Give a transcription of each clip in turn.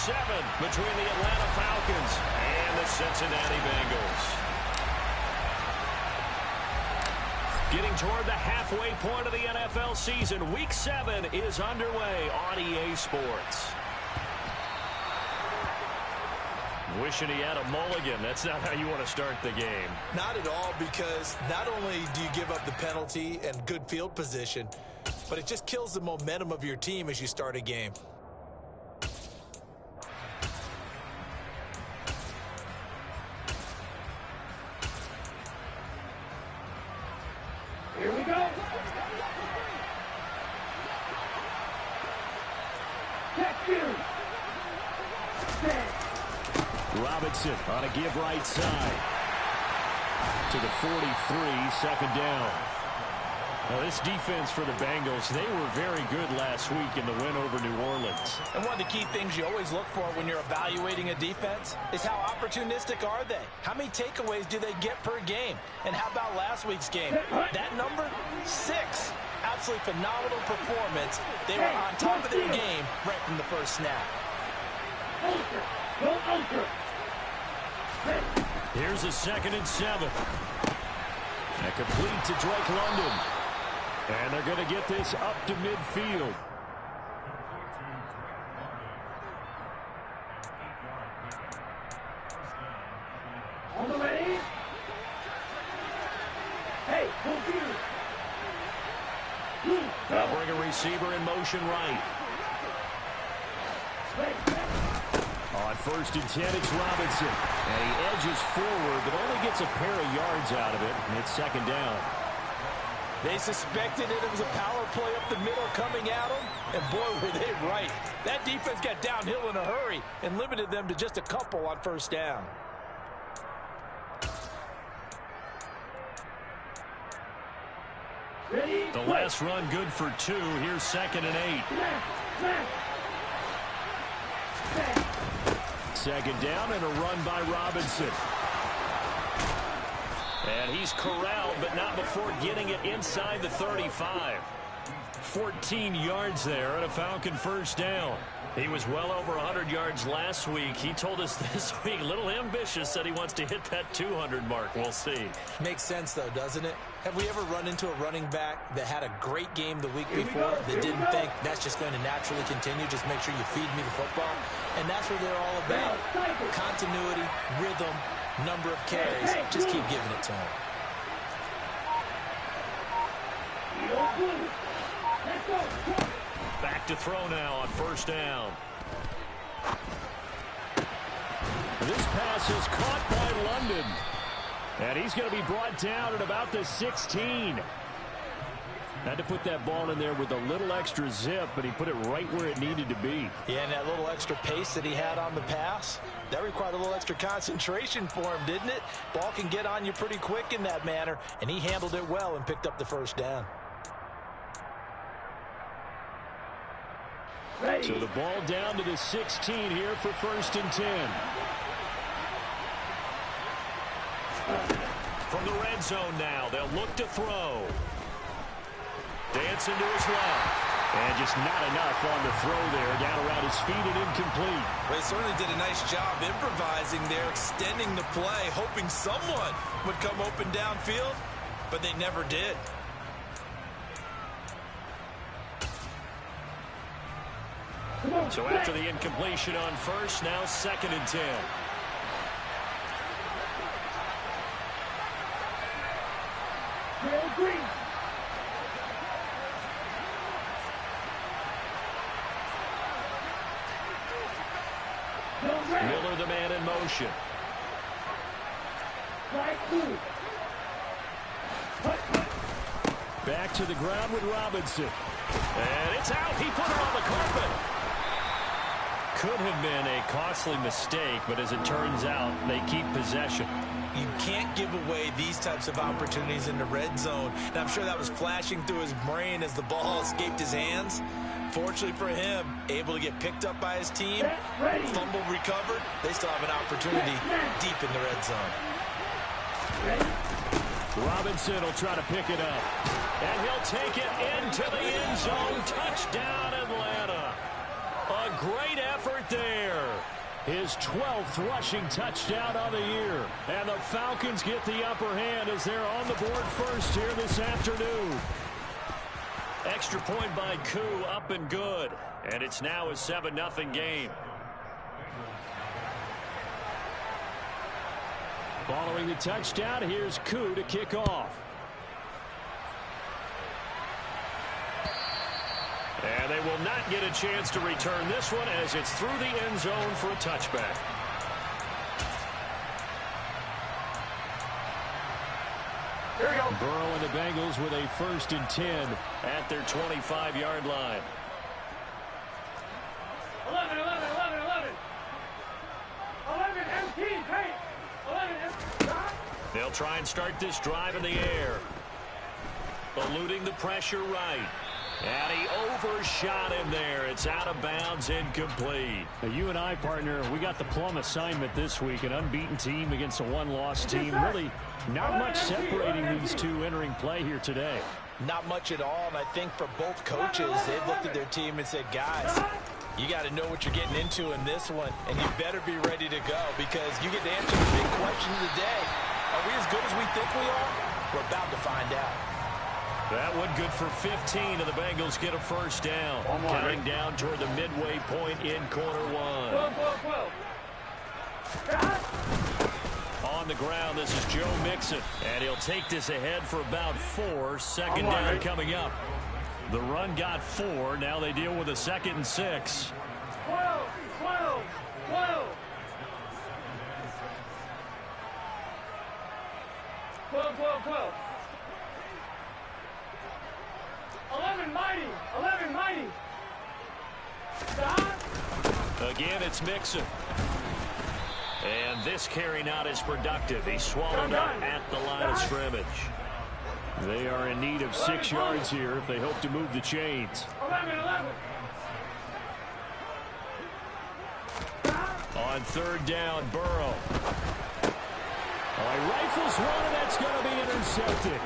7 between the Atlanta Falcons and the Cincinnati Bengals. Getting toward the halfway point of the NFL season, Week 7 is underway on EA Sports. Wishing he had a mulligan. That's not how you want to start the game. Not at all, because not only do you give up the penalty and good field position, but it just kills the momentum of your team as you start a game. Here we go. Check you. Robinson on a give right side. To the 43, second down. Now this defense for the Bengals, they were very good last week in the win over New Orleans. And one of the key things you always look for when you're evaluating a defense is how opportunistic are they? How many takeaways do they get per game? And how about last week's game? That number, 6. Absolutely phenomenal performance. They were on top of their game right from the first snap. Here's a 2nd and 7. And complete to Drake London. And they're going to get this up to midfield. On the ready. Hey, computer. They'll bring a receiver in motion right. On 1st and 10, it's Robinson. And he edges forward, but only gets a pair of yards out of it. And it's 2nd down. They suspected it was a power play up the middle coming at them, and boy, were they right. That defense got downhill in a hurry and limited them to just a couple on 1st down. The last run good for 2. Here's 2nd and 8. 2nd down and a run by Robinson. And he's corralled, but not before getting it inside the 35. 14 yards there and a Falcon 1st down. He was well over 100 yards last week. He told us this week, a little ambitious, said he wants to hit that 200 mark. We'll see. Makes sense, though, doesn't it? Have we ever run into a running back that had a great game the week before that didn't think that's just going to naturally continue? Just make sure you feed me the football. And that's what they're all about. Continuity, rhythm, number of carries. Just keep giving it to him. Back to throw now on 1st down. This pass is caught by London. And he's going to be brought down at about the 16. Had to put that ball in there with a little extra zip, but he put it right where it needed to be. Yeah, and that little extra pace that he had on the pass, that required a little extra concentration for him, didn't it? Ball can get on you pretty quick in that manner, and he handled it well and picked up the 1st down. So the ball down to the 16 here for 1st and 10. From the red zone now, they'll look to throw. Dancing to his left. And just not enough on the throw there. Down around his feet and incomplete. Well, they certainly did a nice job improvising there, extending the play, hoping someone would come open downfield, but they never did. So after the incompletion on 1st, now 2nd and 10. Miller, the man in motion. Back to the ground with Robinson. And it's out. He put it on the carpet. Could have been a costly mistake, but as it turns out, they keep possession. You can't give away these types of opportunities in the red zone. And I'm sure that was flashing through his brain as the ball escaped his hands. Fortunately for him, able to get picked up by his team, fumble recovered. They still have an opportunity deep in the red zone. Robinson will try to pick it up. And he'll take it into the end zone. Touchdown, Atlanta. A great effort there. His 12th rushing touchdown of the year. And the Falcons get the upper hand as they're on the board first here this afternoon. Extra point by Koo, up and good. And it's now a 7-0 game. Following the touchdown, here's Koo to kick off. And they will not get a chance to return this one as it's through the end zone for a touchback. Here we go. Burrow and the Bengals with a 1st and 10 at their 25-yard line. 11, 11, 11, 11. 11 empty, hey. 11 empty. They'll try and start this drive in the air. Eluding the pressure right. And he overshot him there. It's out of bounds, incomplete. Now, you and I, partner, we got the plum assignment this week. An unbeaten team against a one-loss team. Really not much separating these two entering play here today. Not much at all, and I think for both coaches, they've looked at their team and said, guys, you got to know what you're getting into in this one, and you better be ready to go because you get to answer the big question of the day. Are we as good as we think we are? We're about to find out. That one good for 15, and the Bengals get a 1st down. Coming down toward the midway point in quarter one. 12. On the ground, this is Joe Mixon, and he'll take this ahead for about 4. 2nd down coming up. The run got 4. Now they deal with a 2nd and 6. 12, 12, 12. 12, 12, 12. 11 mighty, 11 mighty. Stop. Again, it's Mixon. And this carry not as productive. He's swallowed up at the line of scrimmage. They are in need of 6 yards here if they hope to move the chains. 11, 11. On 3rd down, Burrow. He rifles one, and that's going to be intercepted.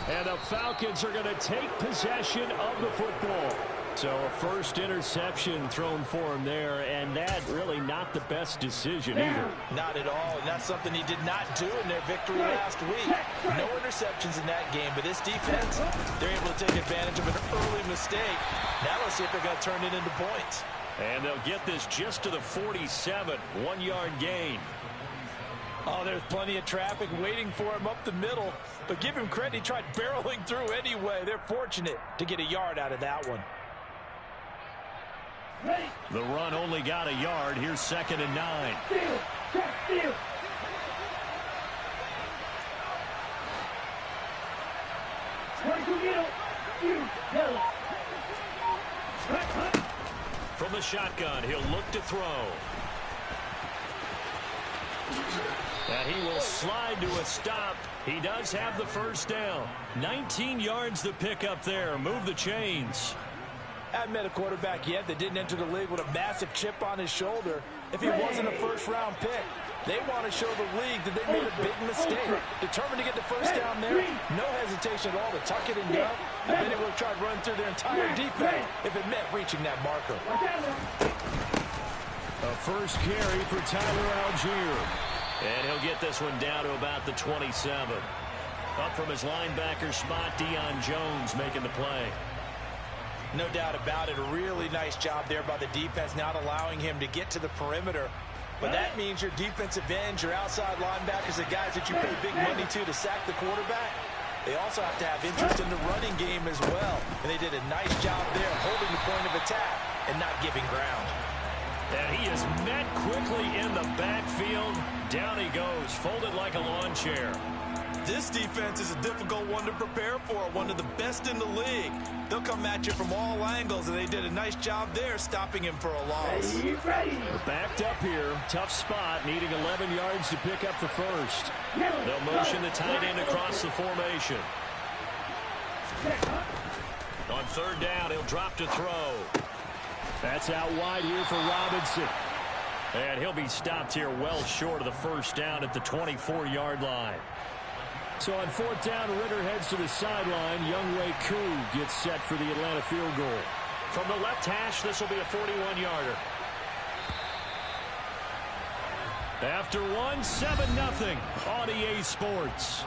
And the Falcons are going to take possession of the football. So a 1st interception thrown for him there, and that really not the best decision either. Not at all, and that's something he did not do in their victory last week. No interceptions in that game, but this defense, they're able to take advantage of an early mistake. Now let's see if they're going to turn it into points. And they'll get this just to the 47, 1-yard gain. Oh, there's plenty of traffic waiting for him up the middle. But give him credit, he tried barreling through anyway. They're fortunate to get a yard out of that one. The run only got a yard. Here's 2nd and 9. Steal, check, steal. From the shotgun, he'll look to throw. And he will slide to a stop. He does have the 1st down. 19 yards to pick up there. Move the chains. I haven't met a quarterback yet that didn't enter the league with a massive chip on his shoulder if he wasn't a 1st-round pick. They want to show the league that they made a big mistake. Determined to get the 1st down there. No hesitation at all to tuck it and go. I bet he would have tried to run through their entire defense if it meant reaching that marker. A 1st carry for Tyler Algier. And he'll get this one down to about the 27. Up from his linebacker spot, Deion Jones making the play. No doubt about it. A really nice job there by the defense, not allowing him to get to the perimeter. But that means your defensive ends, your outside linebackers, the guys that you pay big money to sack the quarterback, they also have to have interest in the running game as well. And they did a nice job there holding the point of attack and not giving ground. And he is met quickly in the backfield. Down he goes, folded like a lawn chair. This defense is a difficult one to prepare for, one of the best in the league. They'll come at you from all angles, and they did a nice job there stopping him for a loss. Backed up here, tough spot, needing 11 yards to pick up the 1st. They'll motion the tight end across the formation. On 3rd down, he'll drop to throw. That's out wide here for Robinson. And he'll be stopped here well short of the 1st down at the 24-yard line. So on 4th down, Ritter heads to the sideline. Younghoe Koo gets set for the Atlanta field goal. From the left hash, this will be a 41-yarder. After one, 7-0 on EA Sports.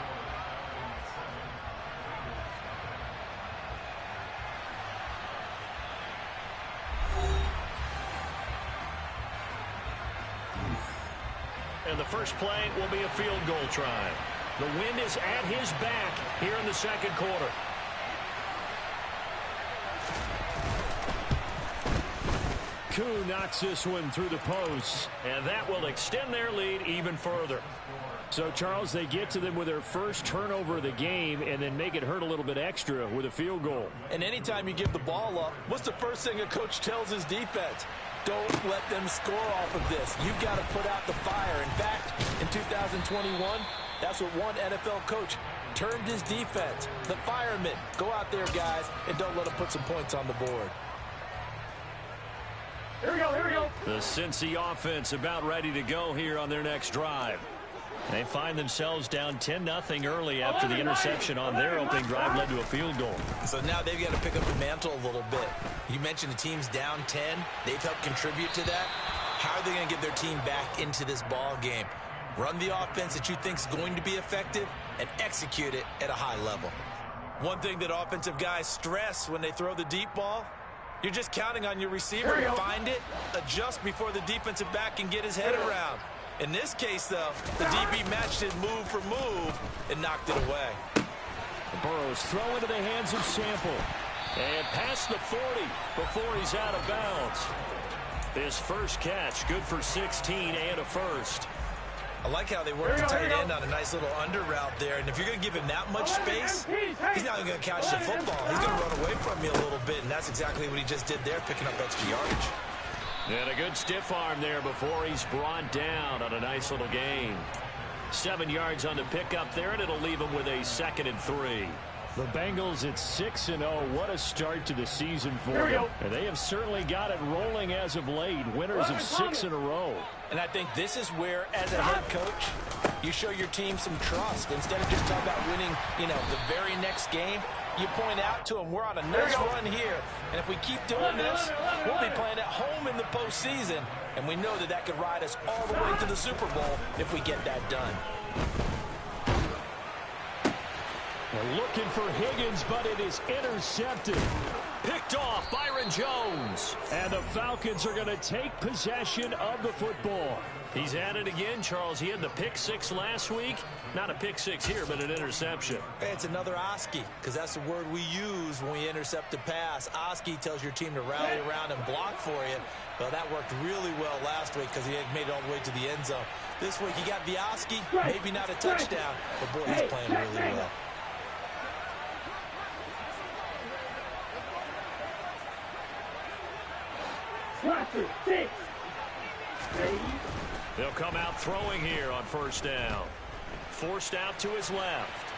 And the first play will be a field goal try. The wind is at his back here in the second quarter. Koo knocks this one through the post, and that will extend their lead even further. So, Charles, they get to them with their first turnover of the game and then make it hurt a little bit extra with a field goal. And anytime you give the ball up, what's the first thing a coach tells his defense? Don't let them score off of this. You've got to put out the fire. In fact, in 2021, that's what one NFL coach termed his defense. The firemen. Go out there, guys, and don't let them put some points on the board. Here we go, here we go. The Cincy offense about ready to go here on their next drive. They find themselves down 10-0 early after the interception on their opening drive led to a field goal. So now they've got to pick up the mantle a little bit. You mentioned the team's down 10. They've helped contribute to that. How are they going to get their team back into this ball game? Run the offense that you think is going to be effective and execute it at a high level. One thing that offensive guys stress when they throw the deep ball, you're just counting on your receiver to find it, adjust before the defensive back can get his head around. In this case, though, the DB matched it move for move and knocked it away. Burrows throw into the hands of Sample. And past the 40 before he's out of bounds. His first catch, good for 16 and a first. I like how they work the tight end on a nice little under route there. And if you're going to give him that much space, he's not even going to catch the football. He's going to run away from you a little bit, and that's exactly what he just did there, picking up extra yardage. And a good stiff arm there before he's brought down on a nice little gain. 7 yards on the pickup there, and it'll leave him with a 2nd and 3. The Bengals at 6-0. What a start to the season for them. And they have certainly got it rolling as of late. Winners of 6 in a row. And I think this is where, as a head coach, you show your team some trust. Instead of just talking about winning, the very next game, you point out to them, we're on a nice run here. And if we keep doing this, we'll be playing at home in the postseason. And we know that that could ride us all the way to the Super Bowl if we get that done. They're looking for Higgins, but it is intercepted. Picked off Byron Jones. And the Falcons are going to take possession of the football. He's at it again, Charles. He had the pick 6 last week. Not a pick 6 here, but an interception. Hey, it's another Oski, because that's the word we use when we intercept a pass. Oski tells your team to rally around and block for you. Well, that worked really well last week because he had made it all the way to the end zone. This week he got the Oski, maybe not a touchdown, but boy, he's playing really well. They'll come out throwing here on first down. Forced out to his left.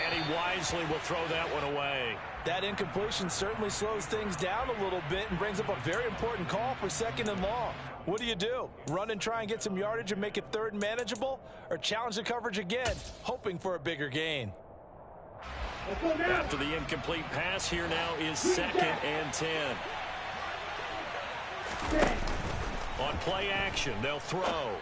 And he wisely will throw that one away. That incompletion certainly slows things down a little bit and brings up a very important call for 2nd and long. What do? Run and try and get some yardage and make it 3rd and manageable? Or challenge the coverage again, hoping for a bigger gain? After the incomplete pass, here now is 2nd and 10. On play action, they'll throw.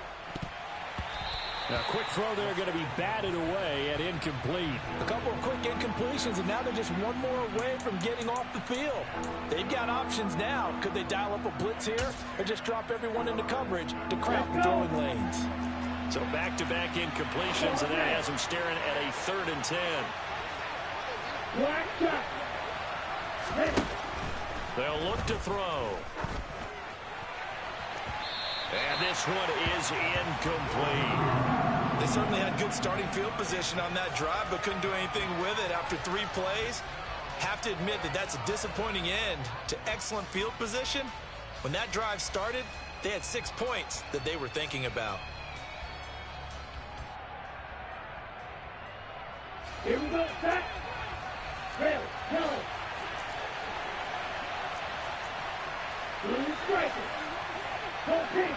Now, quick throw there going to be batted away and incomplete. A couple of quick incompletions, and now they're just one more away from getting off the field. They've got options now. Could they dial up a blitz here or just drop everyone into coverage to crowd the throwing lanes? So back-to-back incompletions, and that has them staring at a 3rd and 10. They'll look to throw. And this one is incomplete. They certainly had good starting field position on that drive, but couldn't do anything with it after 3 plays. Have to admit that that's a disappointing end to excellent field position. When that drive started, they had 6 points that they were thinking about. Here we go, set. Rail, go. Blue striker. Go pink.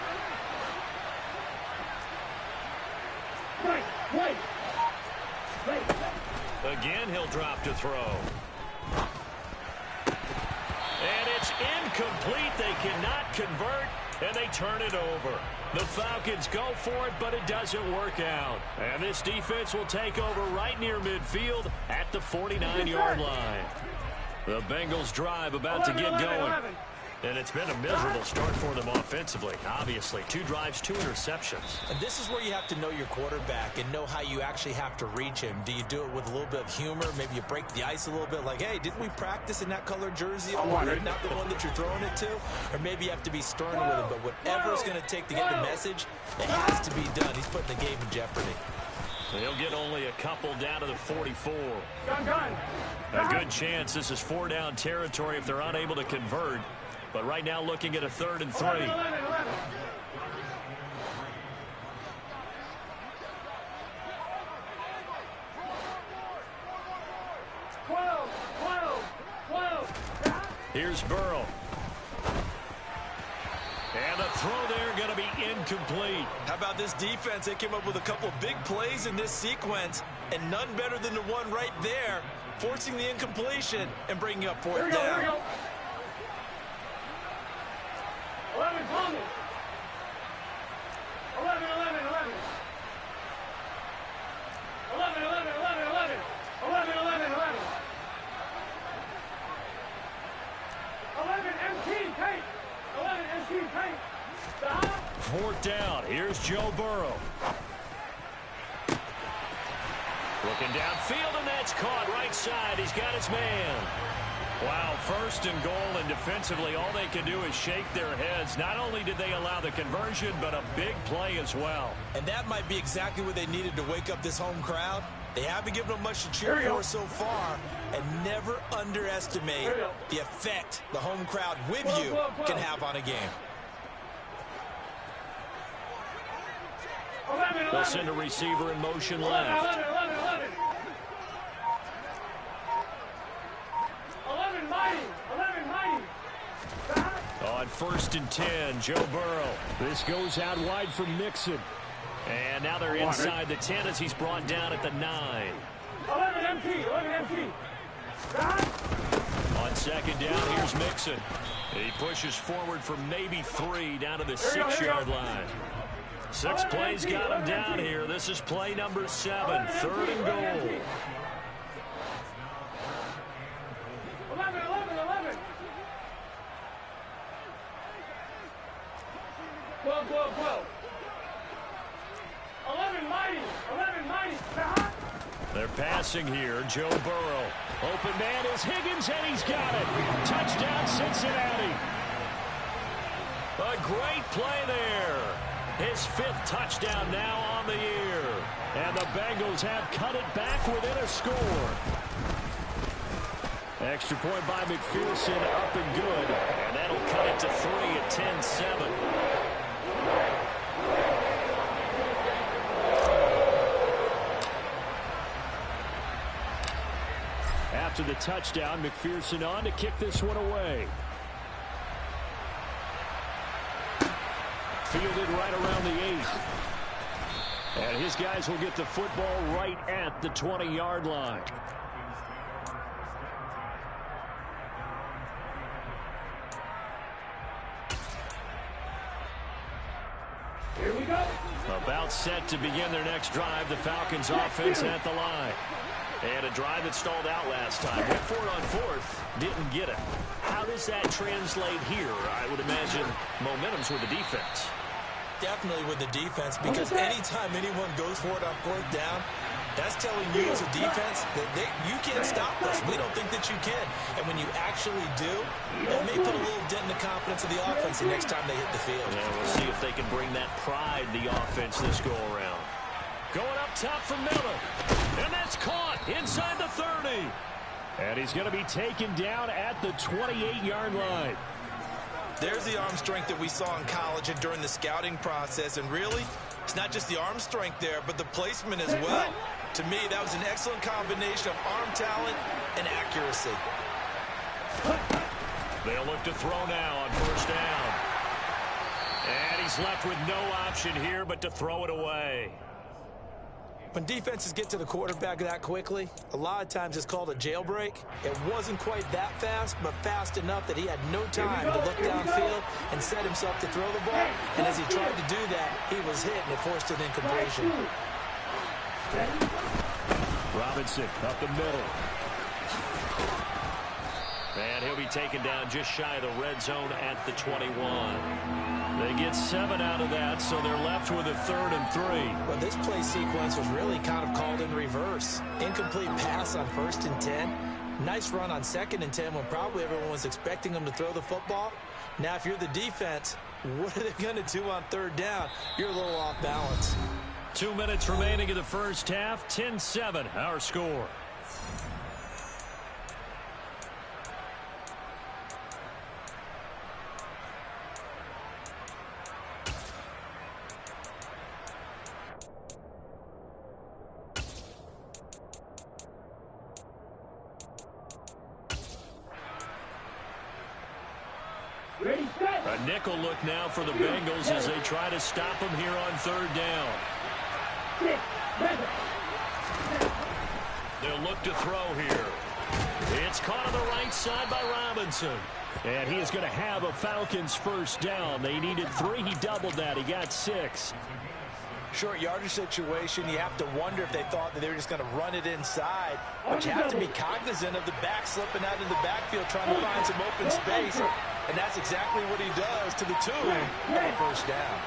Right, right. Right. Again, he'll drop to throw. And it's incomplete. They cannot convert. and they turn it over. The Falcons go for it, but it doesn't work out. And this defense will take over right near midfield at the 49-yard line. The Bengals drive about to get going. And it's been a miserable start for them offensively. Obviously, 2 drives, 2 interceptions. And this is where you have to know your quarterback and know how you actually have to reach him. Do you do it with a little bit of humor? Maybe you break the ice a little bit like, hey, didn't we practice in that colored jersey? Not the one that you're throwing it to. Or maybe you have to be stern with him. But whatever it's going to take to get the message, it has to be done. He's putting the game in jeopardy. He'll get only a couple down to the 44. A good chance this is 4-down territory if they're unable to convert. But right now looking at a 3rd and 3. 11. 12. Here's Burrow. And the throw there going to be incomplete. How about this defense? They came up with a couple big plays in this sequence, and none better than the one right there, forcing the incompletion and bringing up 4th down. Here we go. 11, Thomas. 11. 11, MT, Kate. 11, MT, Kate. 4th down. Here's Joe Burrow. Looking downfield, and that's caught right side. He's got his man. Wow, 1st and goal, and defensively all they can do is shake their heads. Not only did they allow the conversion, but a big play as well. And that might be exactly what they needed to wake up this home crowd. They haven't given them much to cheer for so far, and never underestimate the effect the home crowd with you can have on a game. They'll send a receiver in motion left. 11, mighty. On 1st and 10, Joe Burrow. This goes out wide for Mixon. And now they're inside the 10 as he's brought down at the 9. 11 MT. On 2nd down, here's Mixon. He pushes forward for maybe 3 down to the 6-yard line. 6 plays got him down here. This is play number 7, 3rd and goal. 11. 12. 11, mighty. They're passing here. Joe Burrow. Open man is Higgins, and he's got it. Touchdown, Cincinnati. A great play there. His 5th touchdown now on the year. And the Bengals have cut it back within a score. Extra point by McPherson, up and good. And that'll cut it to 3 at 10-7. After the touchdown, McPherson on to kick this one away. Fielded right around the 8. And his guys will get the football right at the 20-yard line. Here we go. About set to begin their next drive. The Falcons offense at the line. And a drive that stalled out last time. Went for it on 4th. Didn't get it. How does that translate here? I would imagine momentum's with the defense. Definitely with the defense, because anytime anyone goes for it on 4th down, that's telling you as a defense that you can't stop us. We don't think that you can. And when you actually do, it may put a little dent in the confidence of the offense the next time they hit the field. Yeah, we'll see if they can bring that pride the offense this go-around. Going up top for Miller. And that's caught inside the 30. And he's going to be taken down at the 28-yard line. There's the arm strength that we saw in college and during the scouting process. And really, it's not just the arm strength there, but the placement as well. To me, that was an excellent combination of arm talent and accuracy. They'll look to throw now on 1st down. And he's left with no option here but to throw it away. When defenses get to the quarterback that quickly, a lot of times it's called a jailbreak. It wasn't quite that fast, but fast enough that he had no time to look downfield and set himself to throw the ball. And as he tried to do that, he was hit and it forced an incompletion. Robinson up the middle. And he'll be taken down just shy of the red zone at the 21. They get 7 out of that, so they're left with a 3rd and 3. Well, this play sequence was really kind of called in reverse. Incomplete pass on 1st and 10. Nice run on 2nd and 10 when probably everyone was expecting them to throw the football. Now, if you're the defense, what are they going to do on 3rd down? You're a little off balance. 2 minutes remaining in the first half. 10-7, our score. A nickel look now for the Bengals as they try to stop him here on 3rd down. They'll look to throw here. It's caught on the right side by Robinson. And he is going to have a Falcons 1st down. They needed 3. He doubled that. He got 6. Short yardage situation, you have to wonder if they thought that they were just going to run it inside. But you have to be cognizant of the back slipping out of the backfield trying to find some open space. And that's exactly what he does to the tune of a 1st down.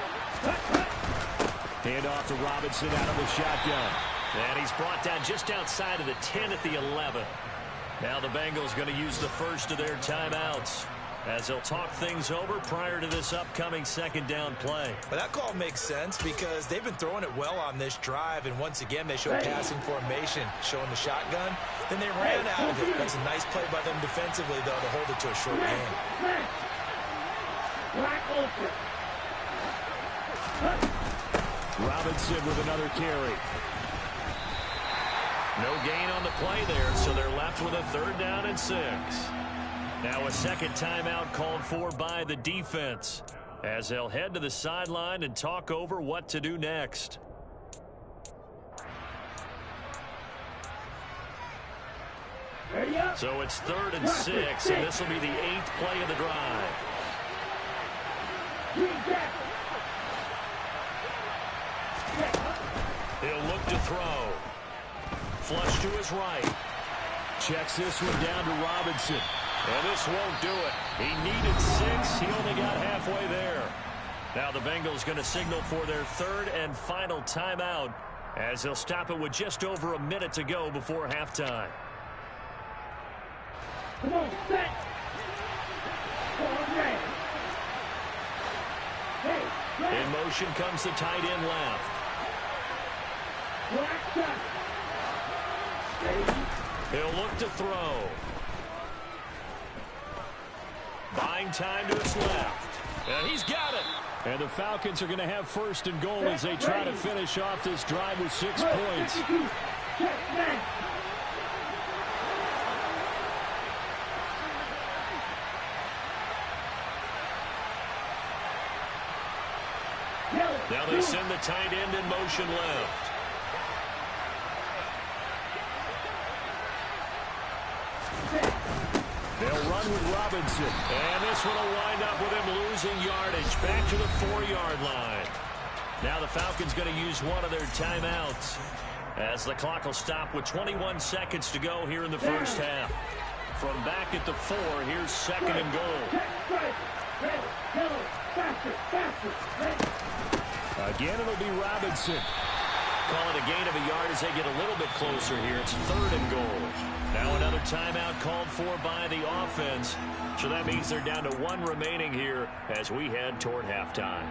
Hand off to Robinson out of the shotgun. And he's brought down just outside of the 10 at the 11. Now the Bengals going to use the first of their timeouts as they'll talk things over prior to this upcoming 2nd down play. But that call makes sense because they've been throwing it well on this drive, and once again they show passing formation, showing the shotgun. Then they ran out of it. That's a nice play by them defensively, though, to hold it to a short game. Robinson with another carry. No gain on the play there, so they're left with a 3rd down and 6. Now a 2nd timeout called for by the defense as they'll head to the sideline and talk over what to do next. So it's 3rd and 6, and this will be the 8th play of the drive. He'll look to throw. Flush to his right. Checks this one down to Robinson. And this won't do it. He needed 6. He only got halfway there. Now the Bengals going to signal for their 3rd and final timeout as they'll stop it with just over a minute to go before halftime. Come on, set. In motion comes the tight end left. He'll look to throw. Buying time to his left. And he's got it. And the Falcons are going to have 1st and goal as they try to finish off this drive with 6 points. Now they send the tight end in motion left. They'll run with Robinson. And this one will wind up with him losing yardage back to the 4-yard line. Now the Falcons going to use one of their timeouts as the clock will stop with 21 seconds to go here in the first half. From back at the 4, here's 2nd and goal. Again, it'll be Robinson. Call it a gain of a yard as they get a little bit closer here. It's 3rd and goal. Now another timeout called for by the offense. So that means they're down to 1 remaining here as we head toward halftime.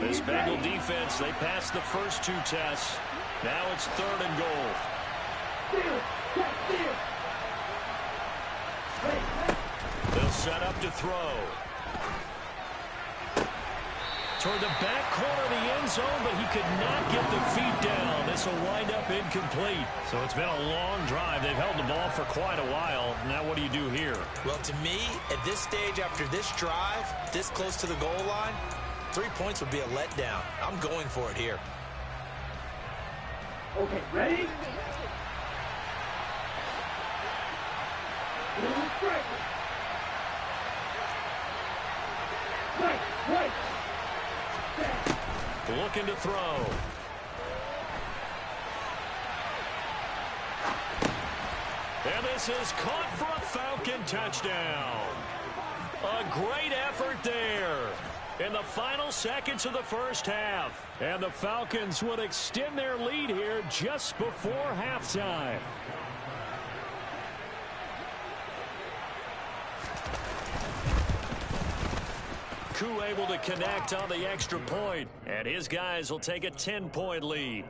This Bengal defense, they passed the first 2 tests. Now it's 3rd and goal. They'll set up to throw. Toward the back corner of the end zone, but he could not get the feet down. This will wind up incomplete. So it's been a long drive. They've held the ball for quite a while. Now what do you do here? Well, to me, at this stage after this drive, this close to the goal line, 3 points would be a letdown. I'm going for it here. Okay, ready? Strike. Right. Looking to throw. And this is caught for a Falcon touchdown. A great effort there in the final seconds of the first half. And the Falcons would extend their lead here just before halftime. Koo able to connect on the extra point, and his guys will take a 10-point lead.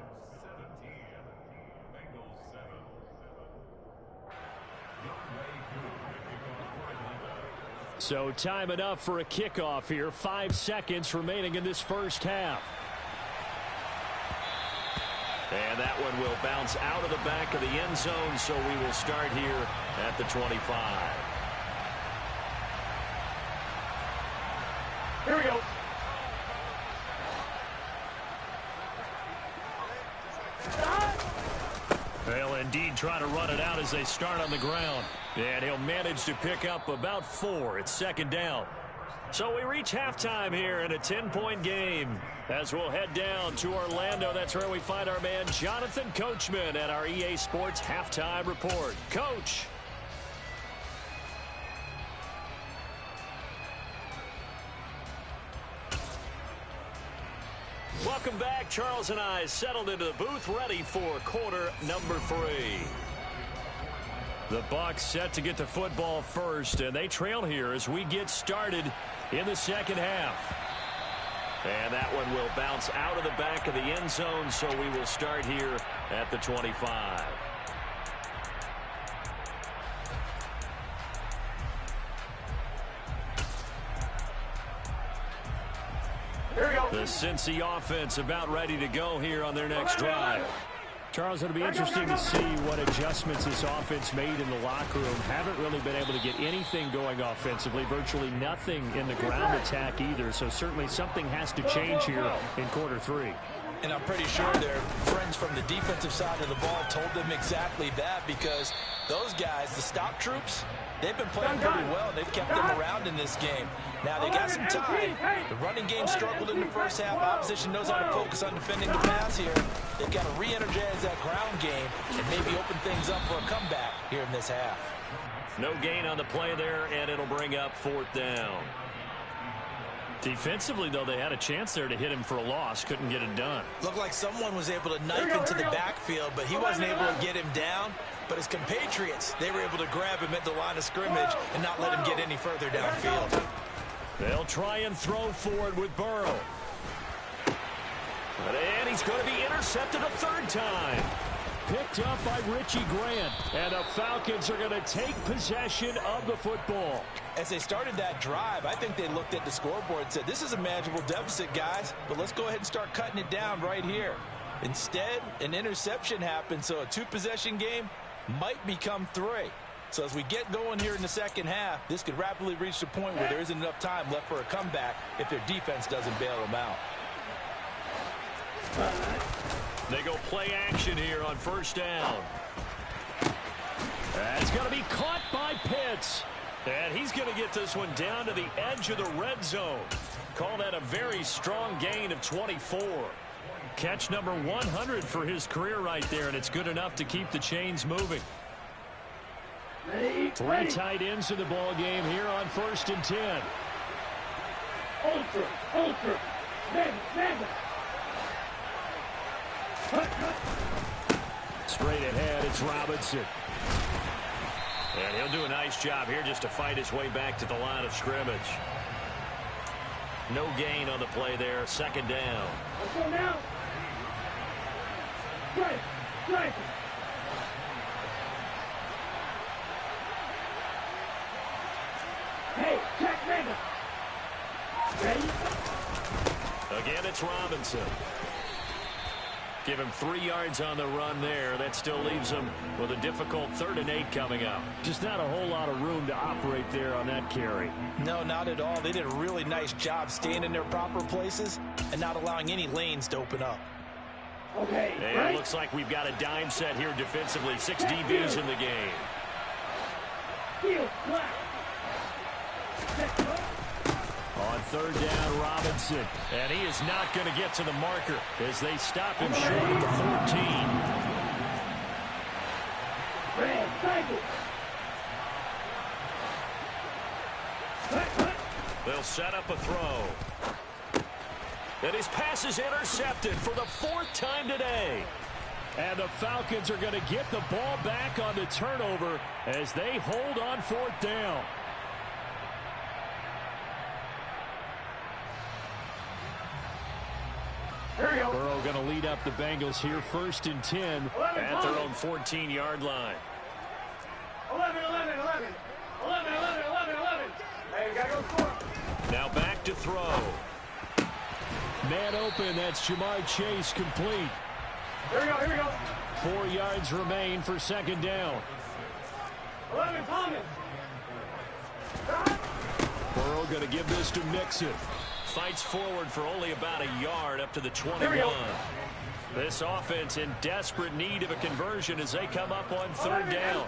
So time enough for a kickoff here. 5 seconds remaining in this first half. And that one will bounce out of the back of the end zone, so we will start here at the 25. Here we go. They'll indeed try to run it out as they start on the ground. And he'll manage to pick up about 4. It's second down. So we reach halftime here in a 10-point game. As we'll head down to Orlando, that's where we find our man Jonathan Coachman at our EA Sports Halftime Report. Coach. Welcome back. Charles and I settled into the booth, ready for quarter number 3. The Bucs set to get the football first, and they trail here as we get started in the second half. And that one will bounce out of the back of the end zone, so we will start here at the 25. Here we go. The Cincy offense about ready to go here on their next drive. Charles, it'll be interesting to see what adjustments this offense made in the locker room. Haven't really been able to get anything going offensively, virtually nothing in the ground attack either. So certainly something has to change here in quarter 3. And I'm pretty sure their friends from the defensive side of the ball told them exactly that, because those guys, the stop troops, they've been playing pretty well. They've kept them around in this game. Now, they got some time. The running game struggled in the first half. Opposition knows how to focus on defending the pass here. They've got to re-energize that ground game and maybe open things up for a comeback here in this half. No gain on the play there, and it'll bring up 4th down. Defensively, though, they had a chance there to hit him for a loss. Couldn't get it done. Looked like someone was able to knife into the backfield, but he wasn't able to get him down. But his compatriots, they were able to grab him at the line of scrimmage and not let him get any further downfield. They'll try and throw for it with Burrow. And he's going to be intercepted a 3rd time. Picked up by Richie Grant. And the Falcons are going to take possession of the football. As they started that drive, I think they looked at the scoreboard and said, this is a manageable deficit, guys, but let's go ahead and start cutting it down right here. Instead, an interception happened, so a 2-possession game might become 3. So as we get going here in the second half, this could rapidly reach the point where there isn't enough time left for a comeback if their defense doesn't bail them out. They go play action here on 1st down. That's going to be caught by Pitts. And he's going to get this one down to the edge of the red zone. Call that a very strong gain of 24. Catch number 100 for his career right there, and it's good enough to keep the chains moving. 3 tight ends in the ball game here on 1st and 10. Ultra. Mega. Straight ahead, it's Robinson. And he'll do a nice job here just to fight his way back to the line of scrimmage. No gain on the play there. 2nd down. Let's go now. Strike. Hey, check mega. Ready? Again, it's Robinson. Give him 3 yards on the run there. That still leaves him with a difficult 3rd and 8 coming up. Just not a whole lot of room to operate there on that carry. No, not at all. They did a really nice job staying in their proper places and not allowing any lanes to open up. Okay. And it looks like we've got a dime set here defensively. 6 DBs in the game. Heel, black. On third down, Robinson. And he is not going to get to the marker as they stop him short at the 14. Red, cycle. They'll set up a throw. And his pass is intercepted for the 4th time today. And the Falcons are going to get the ball back on the turnover as they hold on 4th down. Burrow going to lead up the Bengals here 1st and 10 at their own 14-yard line. 11. Hey, we got to go score. Now back to throw. Man open, that's Jamar Chase, complete. Here we go. 4 yards remain for 2nd down. 11, Thomas. Burrow going to give this to Mixon. Fights forward for only about a yard up to the 21. This offense in desperate need of a conversion as they come up on 3rd down.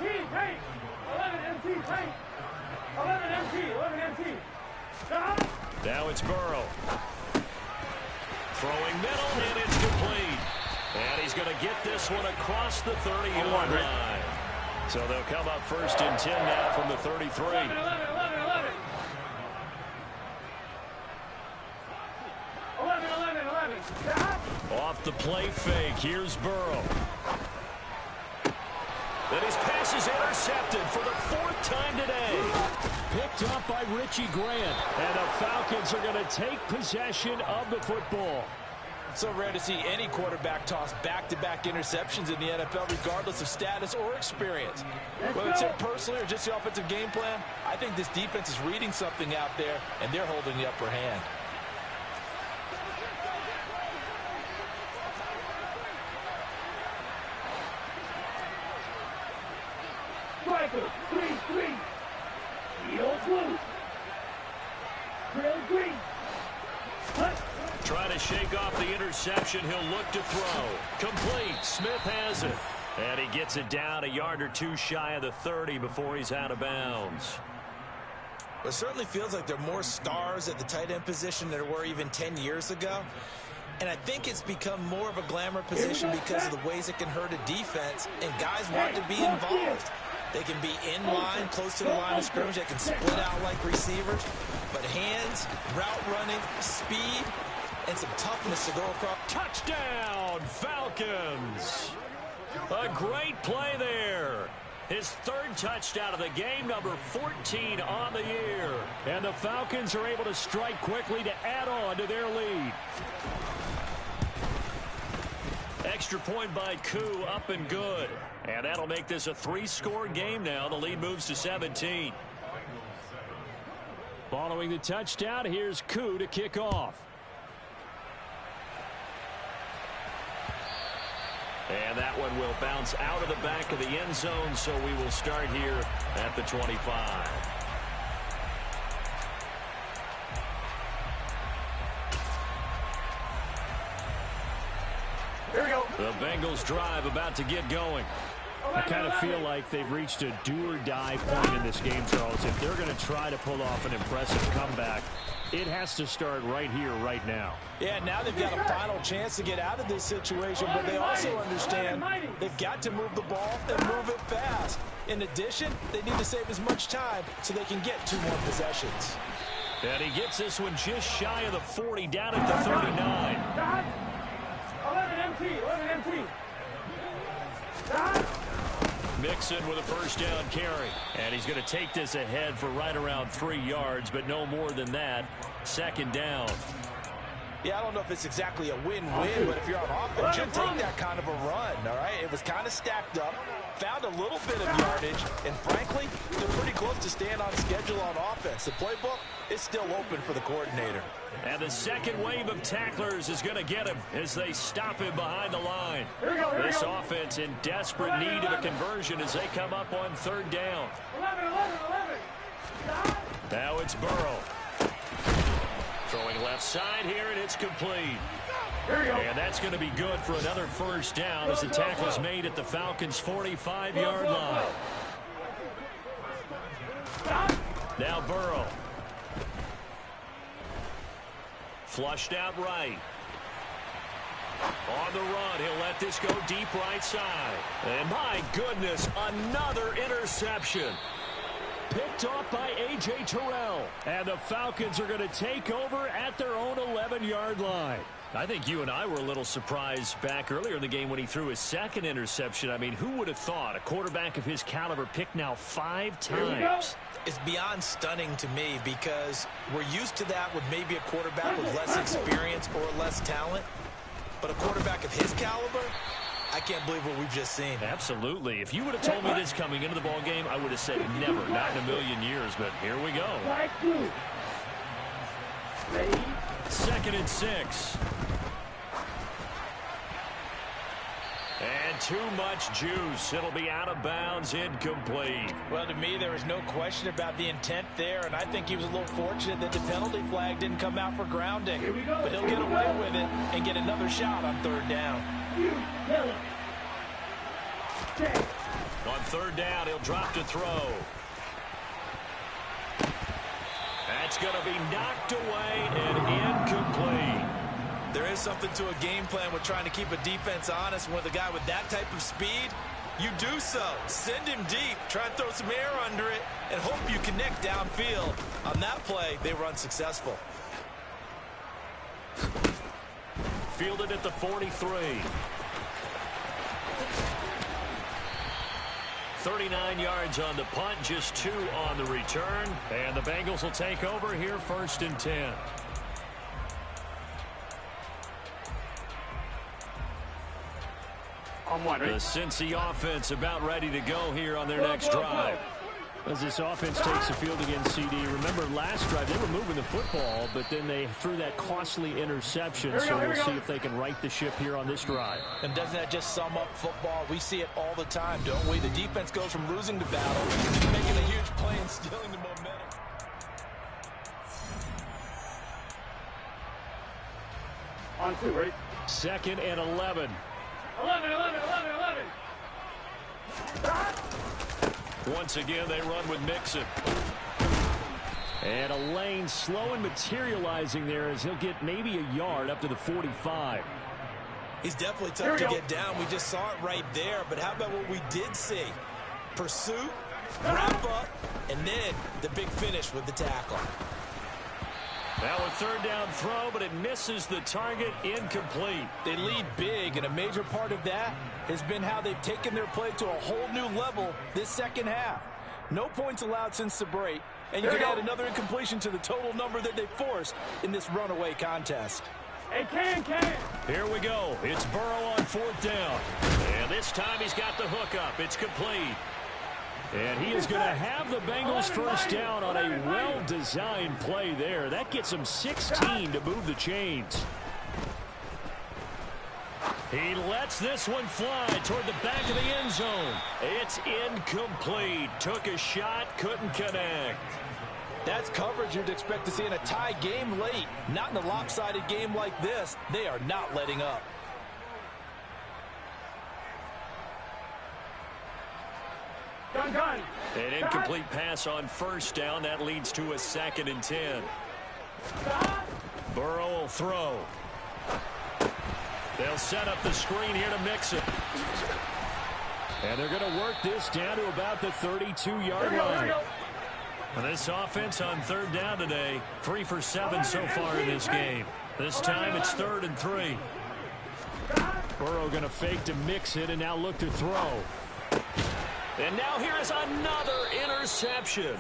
11 MT. Now it's Burrow. Throwing middle, and it's complete. And he's going to get this one across the 30-yard line. So they'll come up 1st and 10 now from the 33. 11. Off the play fake, here's Burrow. And his pass is intercepted for the 4th time today. Picked up by Richie Grant. And the Falcons are going to take possession of the football. So rare to see any quarterback toss back-to-back interceptions in the NFL, regardless of status or experience. Whether it's him personally or just the offensive game plan, I think this defense is reading something out there, and they're holding the upper hand. Striker, 3. Heel blue. Trail green. Trying to shake off the interception. He'll look to throw. Complete. Smith has it. And he gets it down a yard or 2 shy of the 30 before he's out of bounds. It certainly feels like there are more stars at the tight end position than there were even 10 years ago. And I think it's become more of a glamour position because of the ways it can hurt a defense, and guys want to be involved. They can be in line, close to the line of scrimmage. They can split out like receivers. But hands, route running, speed, and some toughness to go across. Touchdown, Falcons! A great play there. His 3rd touchdown of the game, number 14 on the year. And the Falcons are able to strike quickly to add on to their lead. Extra point by Koo, up and good. And that'll make this a 3-score game now. The lead moves to 17. Following the touchdown, here's Koo to kick off. And that one will bounce out of the back of the end zone, so we will start here at the 25. Here we go. The Bengals drive about to get going. I kind of feel like they've reached a do-or-die point in this game, Charles. If they're going to try to pull off an impressive comeback, it has to start right here, right now. Yeah, now they've got a final chance to get out of this situation, but they also understand they've got to move the ball and move it fast. In addition, they need to save as much time so they can get 2 more possessions. And he gets this one just shy of the 40, down at the 39. 11 MT. Mixon with a 1st down carry. And he's going to take this ahead for right around 3 yards, but no more than that. 2nd down. Yeah, I don't know if it's exactly a win-win, but if you're on offense, you'll take that kind of a run, all right? It was kind of stacked up, found a little bit of yardage, and frankly, they're pretty close to staying on schedule on offense. The playbook is still open for the coordinator. And the 2nd wave of tacklers is going to get him as they stop him behind the line. This offense in desperate need of a conversion as they come up on 3rd down. 11. Now it's Burrow. Throwing left side here, and it's complete. And that's going to be good for another first down as the tackle's made at the Falcons' 45-yard line. Now Burrow. Flushed out right. On the run, he'll let this go deep right side. And my goodness, another interception. Picked off by A.J. Terrell. And the Falcons are going to take over at their own 11-yard line. I think you and I were a little surprised back earlier in the game when he threw his second interception. I mean, who would have thought a quarterback of his caliber picked now 5 times? It's beyond stunning to me because we're used to that with maybe a quarterback with less experience or less talent. But a quarterback of his caliber, I can't believe what we've just seen. Absolutely. If you would have told me this coming into the ball game, I would have said never, not in a million years. But here we go. 2nd and 6. And too much juice. It'll be out of bounds, incomplete. Well, to me, there was no question about the intent there, and I think he was a little fortunate that the penalty flag didn't come out for grounding. But he'll get away with it and get another shot on 3rd down. On 3rd down, he'll drop to throw. That's going to be knocked away and incomplete. There is something to a game plan with trying to keep a defense honest. With a guy with that type of speed, you do so. Send him deep. Try and throw some air under it and hope you connect downfield. On that play, they were unsuccessful. Fielded at the 43. 39 yards on the punt, just 2 on the return. And the Bengals will take over here 1st and 10. The Cincy offense about ready to go here on their next drive. As this offense takes the field against CD, remember last drive they were moving the football, but then they threw that costly interception, so we'll see if they can right the ship here on this drive. And doesn't that just sum up football? We see it all the time, don't we? The defense goes from losing the battle to making a huge play and stealing the momentum. On 2, right? 2nd and 11. 11. Once again, they run with Mixon. And a lane slow and materializing there as he'll get maybe a yard up to the 45. He's definitely tough to get down. We just saw it right there. But how about what we did see? Pursuit, wrap up, and then the big finish with the tackle. Now a 3rd down throw, but it misses the target, incomplete. They lead big, and a major part of that has been how they've taken their play to a whole new level this second half. No points allowed since the break, and you can add another incompletion to the total number that they forced in this runaway contest. Hey, can. Here we go. It's Burrow on 4th down. And this time he's got the hookup. It's complete. And he is going to have the Bengals first down on a well-designed play there. That gets him 16 to move the chains. He lets this one fly toward the back of the end zone. It's incomplete. Took a shot, couldn't connect. That's coverage you'd expect to see in a tie game late. Not in a lopsided game like this. They are not letting up. Gun. An incomplete pass on 1st down. That leads to a 2nd and 10. Burrow will throw. They'll set up the screen here to Mixon. And they're going to work this down to about the 32-yard line. And this offense on 3rd down today, 3 for 7 so far in this game. This time it's 3rd and 3. Burrow going to fake to Mixon and now look to throw. And now here is another interception.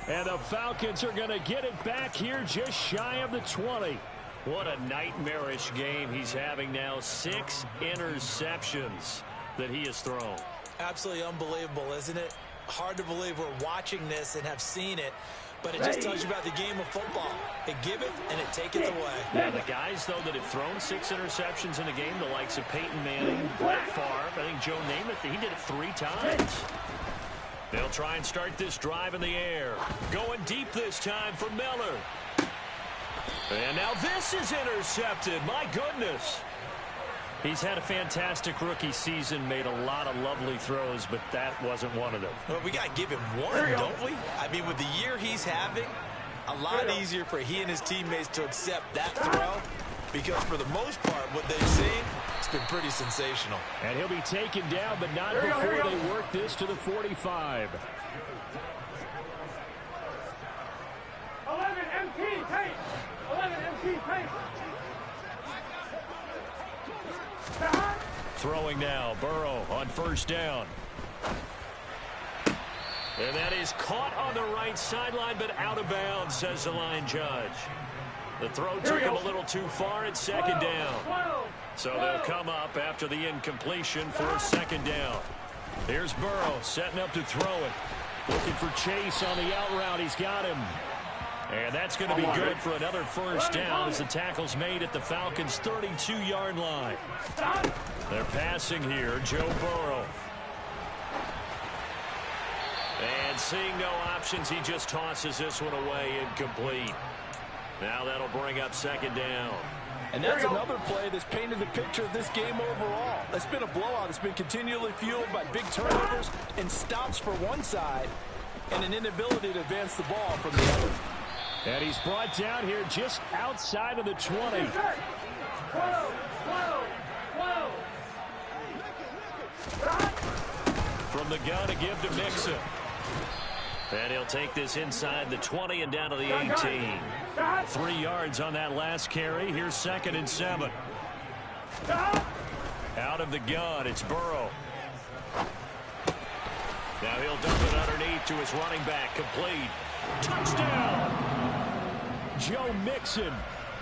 And the Falcons are going to get it back here just shy of the 20. What a nightmarish game he's having now. 6 interceptions that he has thrown. Absolutely unbelievable, isn't it? Hard to believe we're watching this and have seen it. But it just tells you about the game of football. It giveth and it taketh away. Yeah, the guys, though, that have thrown 6 interceptions in a game, the likes of Peyton Manning, Brett Favre, I think Joe Namath, he did it 3 times. They'll try and start this drive in the air. Going deep this time for Miller. And now this is intercepted. My goodness. He's had a fantastic rookie season, made a lot of lovely throws, but that wasn't one of them. Well, we got to give him one, don't we? I mean, with the year he's having, a lot easier for he and his teammates to accept that throw, because for the most part, what they've seen, it's been pretty sensational. And he'll be taken down, but not before they work this to the 45. 11 MT tape. 11 MT tape. Throwing now, Burrow on first down. And that is caught on the right sideline, but out of bounds, says the line judge. The throw took him a little too far at second down. So they'll come up after the incompletion for a second down. Here's Burrow setting up to throw it. Looking for Chase on the out route. He's got him. And that's going to be good for another first down as the tackle's made at the Falcons' 32-yard line. They're passing here, Joe Burrow. And seeing no options, he just tosses this one away incomplete. Now that'll bring up second down. And that's another play that's painted the picture of this game overall. It's been a blowout. It's been continually fueled by big turnovers and stops for one side and an inability to advance the ball from the other. And he's brought down here just outside of the 20. From the gun to give to Mixon. And he'll take this inside the 20 and down to the 18. 3 yards on that last carry. Here's 2nd and 7. Out of the gun, it's Burrow. Now he'll dump it underneath to his running back. Complete. Touchdown! Joe Mixon.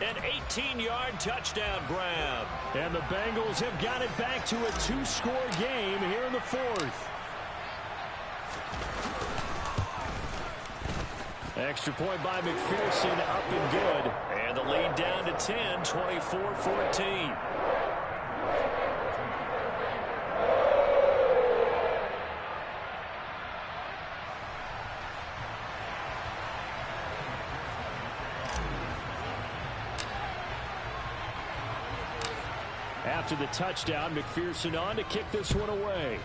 An 18-yard touchdown grab. And the Bengals have got it back to a 2-score game here in the 4th. Extra point by McPherson, up and good. And the lead down to 10, 24-14. After the touchdown, McPherson on to kick this one away.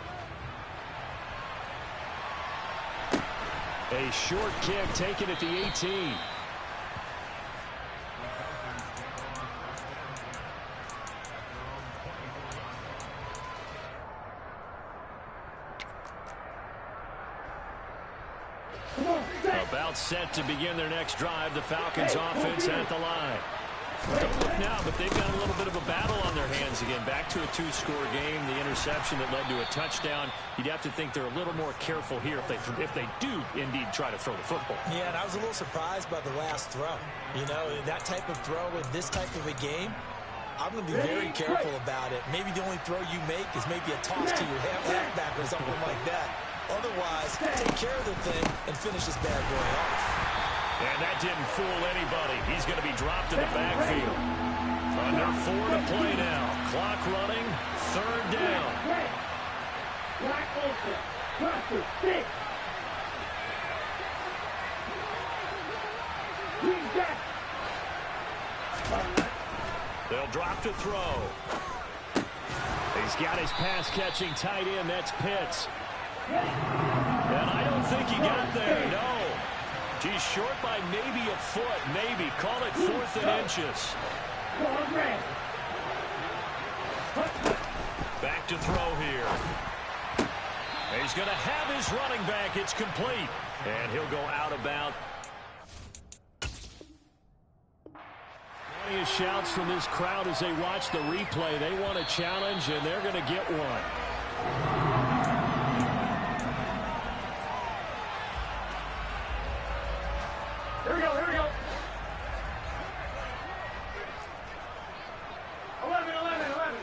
A short kick taken at the 18. About set to begin their next drive. The Falcons offense at the line. Don't look now, but they've got a little bit of a battle on their hands again. Back to a 2-score game. The interception that led to a touchdown. You'd have to think they're a little more careful here if they do indeed try to throw the football. Yeah, and I was a little surprised by the last throw. You know, that type of throw in this type of a game, I'm going to be very careful about it. Maybe the only throw you make is maybe a toss to your halfback or something like that. Otherwise, take care of the thing and finish this bad boy off. And that didn't fool anybody. He's going to be dropped in the backfield. Under 4 to play now. Clock running. 3rd down. They'll drop to throw. He's got his pass-catching tight end. That's Pitts. And I don't think he got there. No. He's short by maybe a foot, maybe. Call it 4th and inches. Back to throw here. He's going to have his running back. It's complete. And he'll go out of bounds. Plenty of shouts from this crowd as they watch the replay. They want a challenge, and they're going to get one. Here we go, here we go. 11, 11, 11.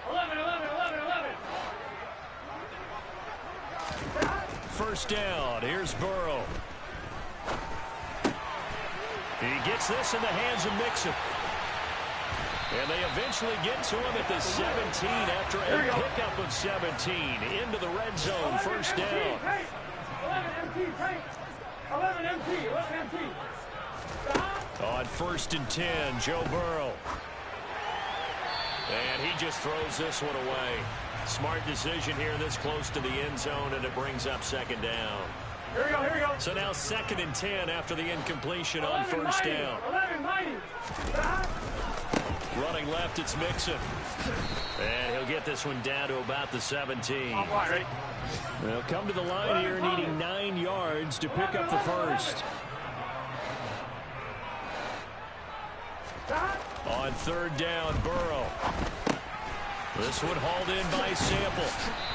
11, 11, 11, 11. First down. Here's Burrow. He gets this in the hands of Mixon. And they eventually get to him at the 17 after a pickup of 17 into the red zone. First down. 11 MT, 11 MT, 11 MT. On 1st and 10, Joe Burrow. And he just throws this one away. Smart decision here this close to the end zone, and it brings up 2nd down. Here we go, here we go. So now 2nd and 10 after the incompletion on 1st down. 11, mighty. Running left, it's Mixon. And he'll get this one down to about the 17. Right. They'll come to the line here needing 9 yards to pick up the first. On 3rd down, Burrow. This one hauled in by Sample.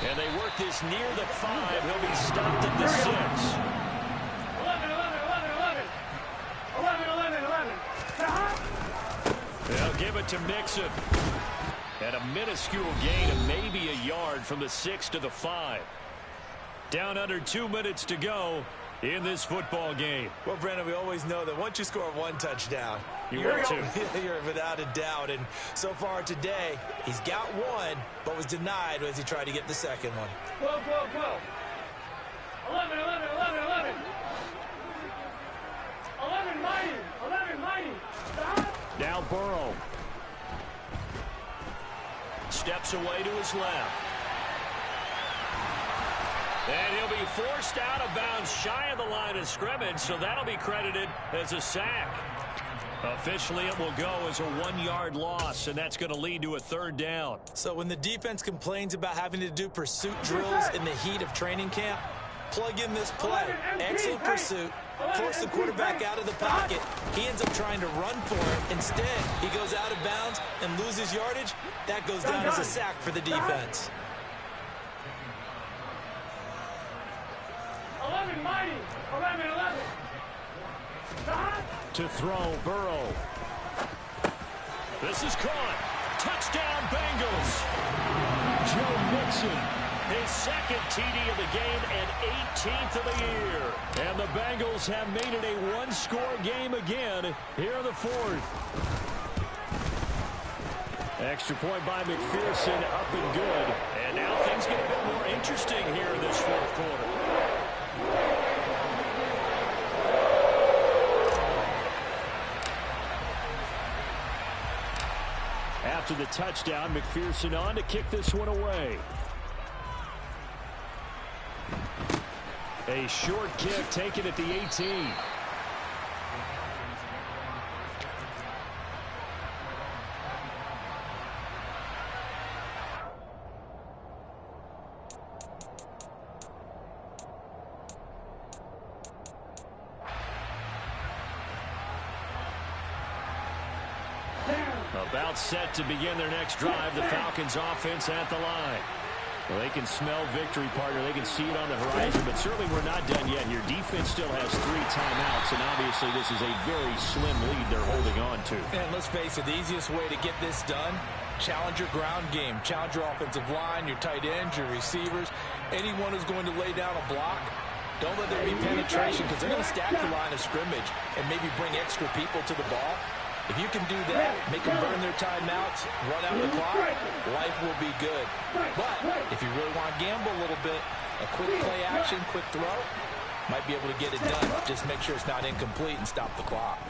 And they work this near the 5. He'll be stopped at the 6. 11. They'll give it to Mixon. And a minuscule gain of maybe a yard from the 6 to the 5. Down under 2 minutes to go in this football game. Well, Brandon, we always know that once you score 1 touchdown, You're without a doubt. And so far today, he's got 1, but was denied as he tried to get the 2nd one. 12. 11, mighty. Now Burrow. Steps away to his left. And he'll be forced out of bounds shy of the line of scrimmage, so that'll be credited as a sack. Officially, it will go as a 1-yard loss, and that's going to lead to a 3rd down. So when the defense complains about having to do pursuit drills in the heat of training camp, plug in this play. Excellent pursuit. Force the quarterback out of the pocket. He ends up trying to run for it. Instead, he goes out of bounds and loses yardage. That goes down as a sack for the defense. 11, mighty. 11. To throw, Burrow. This is caught. Touchdown, Bengals. Joe Mixon, his 2nd TD of the game and 18th of the year. And the Bengals have made it a 1-score game again here in the 4th. Extra point by McPherson, up and good. And now things get a bit more interesting here in this 4th quarter. After the touchdown, McPherson on to kick this one away. A short kick taken at the 18. About set to begin their next drive. The Falcons offense at the line. Well, they can smell victory, partner. They can see it on the horizon, but certainly we're not done yet here. Defense still has 3 timeouts, and obviously this is a very slim lead they're holding on to. And let's face it, the easiest way to get this done, challenge your ground game. Challenge your offensive line, your tight ends, your receivers, anyone who's going to lay down a block. Don't let there be penetration because they're going to stack the line of scrimmage and maybe bring extra people to the ball. If you can do that, make them burn their timeouts, run out the clock, life will be good. But if you really want to gamble a little bit, a quick play action, quick throw, might be able to get it done. Just make sure it's not incomplete and stop the clock.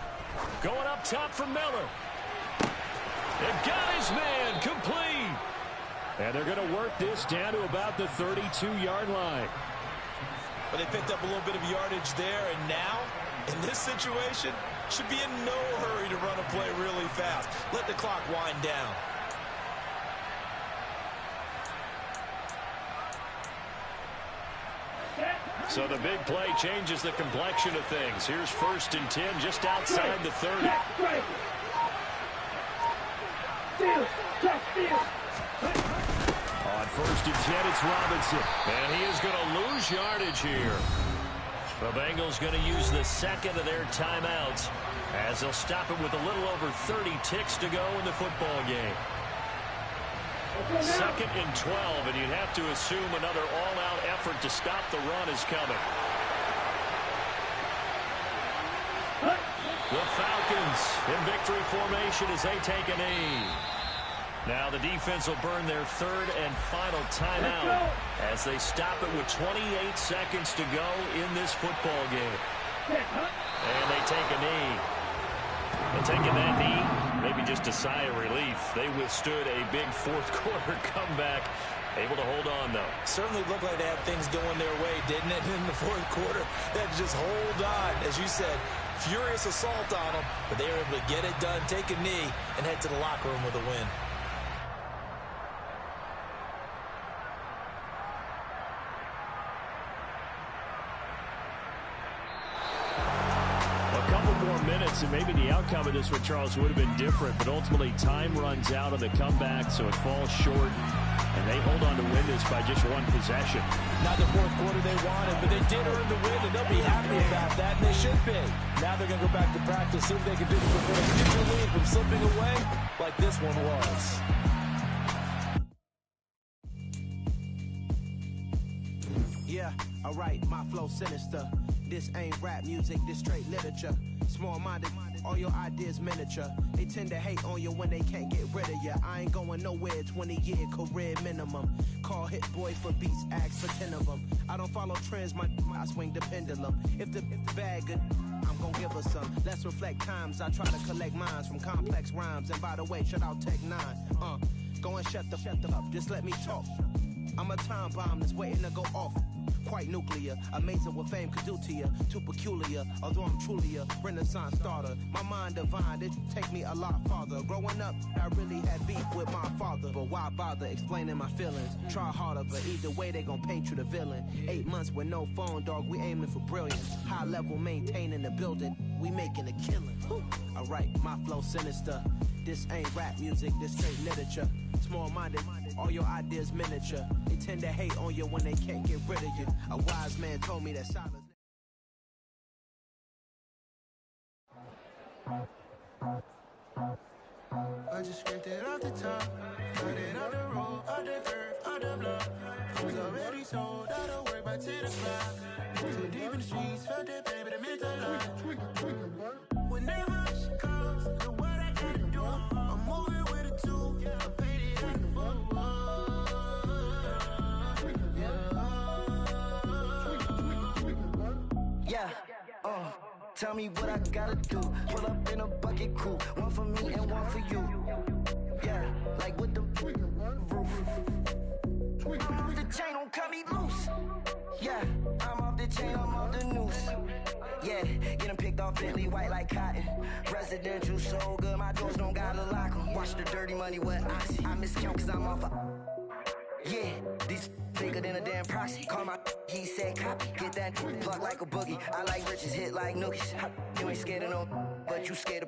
Going up top for Miller. They've got his man complete. And they're going to work this down to about the 32-yard line. But they picked up a little bit of yardage there, and now, in this situation, should be in no hurry to run a play really fast. Let the clock wind down. So the big play changes the complexion of things. Here's 1st and 10 just outside the 30. On 1st and 10, it's Robinson. And he is going to lose yardage here. The Bengals going to use the 2nd of their timeouts as they'll stop it with a little over 30 ticks to go in the football game. 2nd and 12, and you'd have to assume another all-out effort to stop the run is coming. The Falcons in victory formation as they take a knee. Now the defense will burn their 3rd and final timeout as they stop it with 28 seconds to go in this football game. And they take a knee. And taking that knee, maybe just a sigh of relief. They withstood a big fourth quarter comeback. Able to hold on, though. Certainly looked like they had things going their way, didn't it? In the fourth quarter, they had to just hold on. As you said, furious assault on them, but they were able to get it done, take a knee, and head to the locker room with a win. Minutes, and maybe the outcome of this with Charles would have been different, but ultimately time runs out of the comeback, so it falls short, and they hold on to win this by just one possession. Not the fourth quarter they wanted, but they did earn the win, and they'll be happy about that, and they should be. Now they're going to go back to practice, see if they can do it before a future lead from slipping away like this one was. Yeah, alright, my flow sinister. This ain't rap music, this straight literature. Small-minded, all your ideas miniature. They tend to hate on you when they can't get rid of you. I ain't going nowhere, 20-year career minimum. Call Hit Boy for beats, ask for 10 of them. I don't follow trends, I swing the pendulum. If the bag good, I'm gon' give her some. Let's reflect times, I try to collect minds from complex rhymes. And by the way, shout out Tech 9. Go and shut the up, just let me talk. I'm a time bomb that's waiting to go off. Quite nuclear, amazing what fame could do to you. Too peculiar, although I'm truly a renaissance starter. My mind divine, it take me a lot farther. Growing up, I really had beef with my father. But why bother explaining my feelings? Try harder, but either way they gon' paint you the villain. 8 months with no phone, dog, we aiming for brilliance. High level maintaining the building, we making a killing. Alright, my flow sinister. This ain't rap music, this straight literature. Small-minded, all your ideas miniature. They tend to hate on you when they can't get rid of you. A wise man told me that silence. I just scraped it off the top, cut it off the road, off the curve, off the block. Who's already sold, I don't work by 10 o'clock. Too deep in the streets, felt that baby, that meant a lot. Whenever she calls, know what I gotta do. I'm moving with a two, I paid it out the full. Yeah, tell me what I gotta do. Pull up in a bucket crew, one for me and one for you. Yeah, like with the roof. I'm off the chain, don't cut me loose. Yeah, I'm off the chain, I'm off the noose. Yeah, get them picked off Bentley, white like cotton. Residential, so good, my doors don't gotta lock 'em. Watch the dirty money with oxy. I miscount cause I'm off yeah, these bigger than a damn proxy. Call my he said copy. Get that plug like a boogie. I like riches, hit like nookies. You ain't scared of no, but you scared of